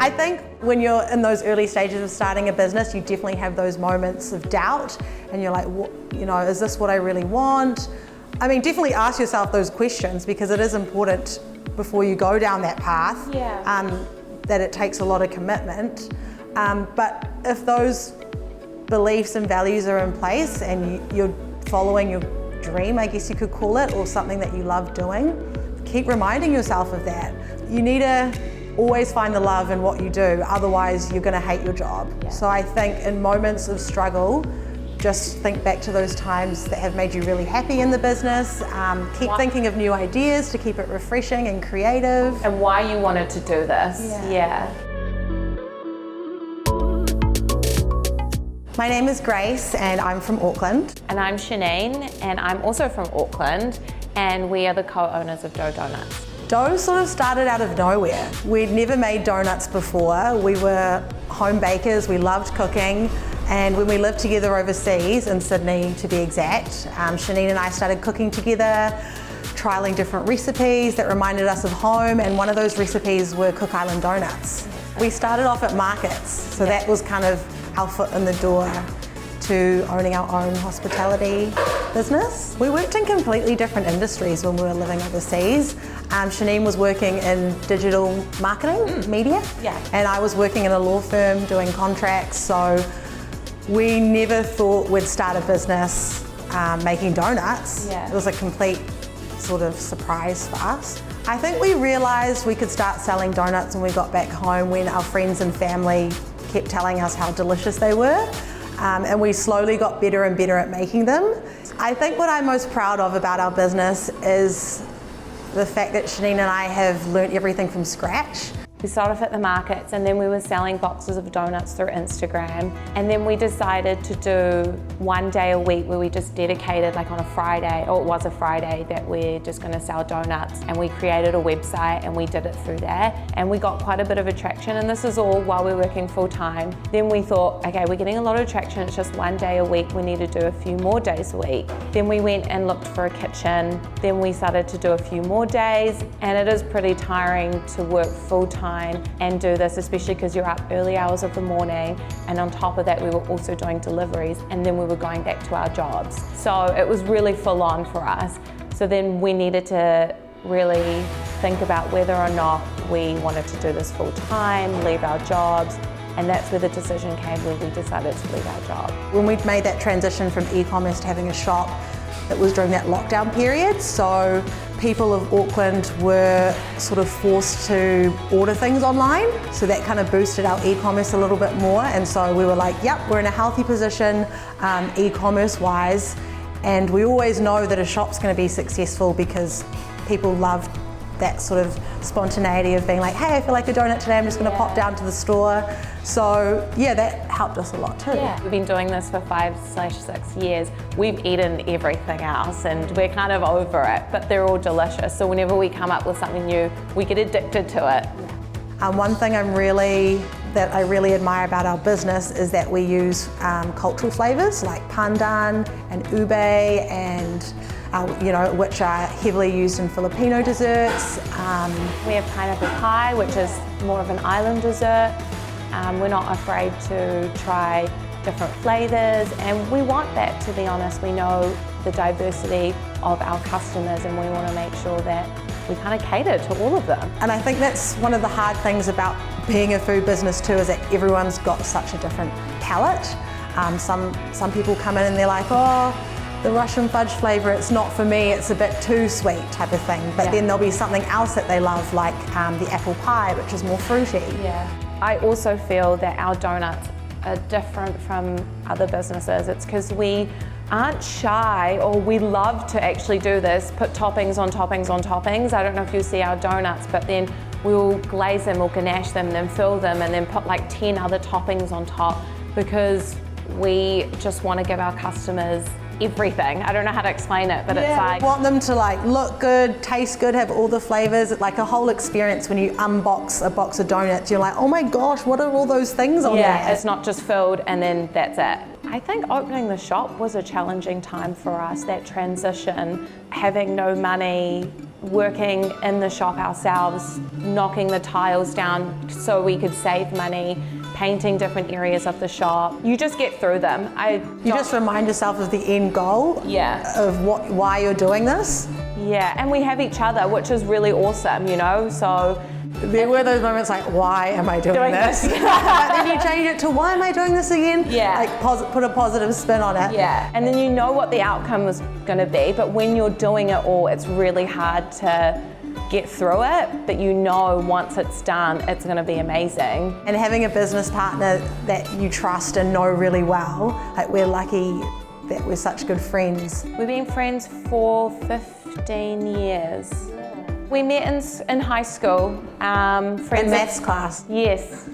I think when you're in those early stages of starting a business, you definitely have those moments of doubt and you're like, is this what I really want? I mean, definitely ask yourself those questions because it is important before you go down that path, that it takes a lot of commitment. But if those beliefs and values are in place and you're following your dream, I guess you could call it, or something that you love doing, keep reminding yourself of that. You need to always find the love in what you do, otherwise you're going to hate your job. Yeah. So I think in moments of struggle, just think back to those times that have made you really happy in the business. Keep thinking of new ideas to keep it refreshing and creative. And why you wanted to do this. Yeah. My name is Grace and I'm from Auckland. And I'm Shenine and I'm also from Auckland, and we are the co-owners of Doe Donuts. Doe sort of started out of nowhere. We'd never made donuts before. We were home bakers, we loved cooking, and when we lived together overseas, in Sydney to be exact, Shenine and I started cooking together, trialling different recipes that reminded us of home, and one of those recipes were Cook Island donuts. We started off at markets, so that was kind of our foot in the door to owning our own hospitality business. We worked in completely different industries when we were living overseas. Shenine was working in digital marketing, media, and I was working in a law firm doing contracts, so we never thought we'd start a business making donuts. It was a complete sort of surprise for us. I think we realised we could start selling donuts when we got back home, when our friends and family kept telling us how delicious they were. And we slowly got better and better at making them. I think what I'm most proud of about our business is the fact that Shenine and I have learnt everything from scratch. We started off at the markets, and then we were selling boxes of donuts through Instagram. And then we decided to do one day a week where we just dedicated, like on a Friday, or it was a Friday, that we're just gonna sell donuts. And we created a website and we did it through there. And we got quite a bit of attraction, and this is all while we're working full time. Then we thought, okay, we're getting a lot of attraction, it's just one day a week, we need to do a few more days a week. Then we went and looked for a kitchen. Then we started to do a few more days, and it is pretty tiring to work full time and do this, especially because you're up early hours of the morning, and on top of that we were also doing deliveries, and then we were going back to our jobs. So it was really full on for us. So then we needed to really think about whether or not we wanted to do this full time, leave our jobs, and that's where the decision came, where we decided to leave our job. When we made that transition from e-commerce to having a shop, it was during that lockdown period, so people of Auckland were sort of forced to order things online, so that kind of boosted our e-commerce a little bit more, and so we were like, yep, we're in a healthy position e-commerce wise, and we always know that a shop's going to be successful because people love that sort of spontaneity of being like, hey, I feel like a donut today, I'm just going to pop down to the store. So yeah, that helped us a lot too. Yeah. We've been doing this for 5/6 years. We've eaten everything else and we're kind of over it, but they're all delicious. So whenever we come up with something new, we get addicted to it. One thing I really admire about our business is that we use cultural flavours like pandan and ube and which are heavily used in Filipino desserts. We have pineapple pie, which is more of an island dessert. We're not afraid to try different flavours, and we want that, to be honest. We know the diversity of our customers and we want to make sure that we kind of cater to all of them. And I think that's one of the hard things about being a food business too, is that everyone's got such a different palate. Some people come in and they're like, oh, the Russian fudge flavour, it's not for me, it's a bit too sweet type of thing. But then there'll be something else that they love, like the apple pie, which is more fruity. Yeah. I also feel that our donuts are different from other businesses. It's because we aren't shy, or we love to actually do this, put toppings on toppings on toppings. I don't know if you see our donuts, but then we'll glaze them, we'll ganache them, then fill them, and then put like 10 other toppings on top, because we just want to give our customers everything. I don't know how to explain it, but it's like, we want them to like look good, taste good, have all the flavors. It's like a whole experience. When you unbox a box of donuts, you're like, oh my gosh, what are all those things on there? Yeah, it's not just filled and then that's it. I think opening the shop was a challenging time for us, that transition, having no money, working in the shop ourselves, knocking the tiles down so we could save money, painting different areas of the shop. You just get through them. You just remind yourself of the end goal of why you're doing this. Yeah, and we have each other, which is really awesome, you know, so. There were those moments like, why am I doing this? But then you change it to, why am I doing this again? Yeah. Like put a positive spin on it. Yeah, and then you know what the outcome was going to be, but when you're doing it all, it's really hard to get through it, but you know once it's done, it's going to be amazing. And having a business partner that you trust and know really well, like we're lucky that we're such good friends. We've been friends for 15 years. We met in high school. Friends in maths class. Yes.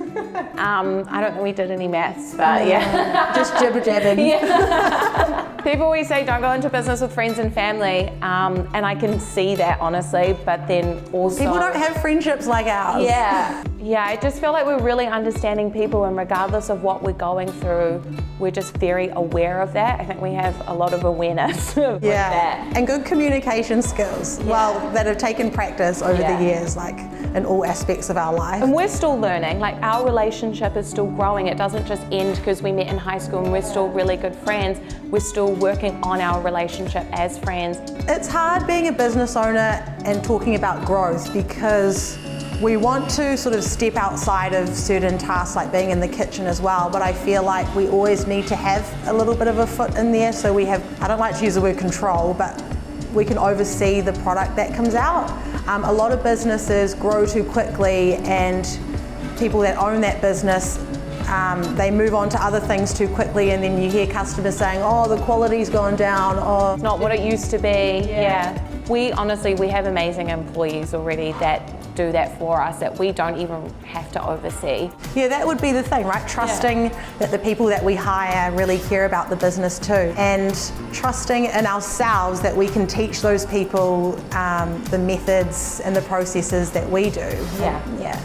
I don't think we did any maths, but yeah. Just jibber jabbing. Yeah. People always say don't go into business with friends and family, and I can see that honestly, but then also... People don't have friendships like ours. Yeah. Yeah, I just feel like we're really understanding people, and regardless of what we're going through, we're just very aware of that. I think we have a lot of awareness with that. And good communication skills, that have taken practice over the years, like in all aspects of our life. And we're still learning, like our relationship is still growing. It doesn't just end because we met in high school and we're still really good friends. We're still working on our relationship as friends. It's hard being a business owner and talking about growth because we want to sort of step outside of certain tasks like being in the kitchen as well, but I feel like we always need to have a little bit of a foot in there, so we have, I don't like to use the word control, but we can oversee the product that comes out. A lot of businesses grow too quickly, and people that own that business, they move on to other things too quickly, and then you hear customers saying, oh, the quality's gone down, or... It's not what it used to be, We have amazing employees already that do that for us, that we don't even have to oversee. Yeah, that would be the thing, right? Trusting that the people that we hire really care about the business too, and trusting in ourselves that we can teach those people the methods and the processes that we do. Yeah.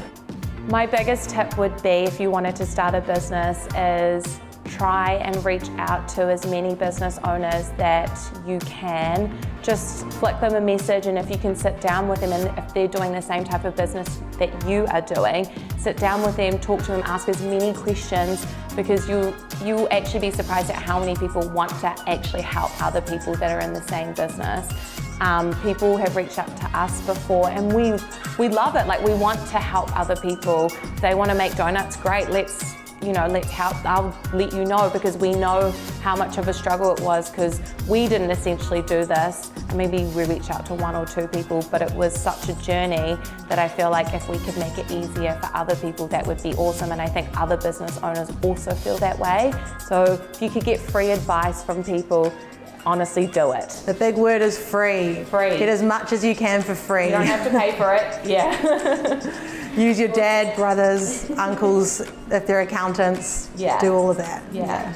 My biggest tip would be, if you wanted to start a business, is try and reach out to as many business owners that you can. Just flick them a message, and if you can sit down with them, and if they're doing the same type of business that you are doing, sit down with them, talk to them, ask as many questions, because you'll actually be surprised at how many people want to actually help other people that are in the same business. People have reached out to us before, and we love it. Like, we want to help other people. If they want to make donuts, great, let's help. I'll let you know, because we know how much of a struggle it was, because we didn't essentially do this. Maybe we reached out to 1 or 2 people, but it was such a journey that I feel like if we could make it easier for other people, that would be awesome. And I think other business owners also feel that way. So if you could get free advice from people, honestly, do it. The big word is free. Free. Get as much as you can for free. You don't have to pay for it. Use your dad, brothers, uncles, if they're accountants. Do all of that. Yeah.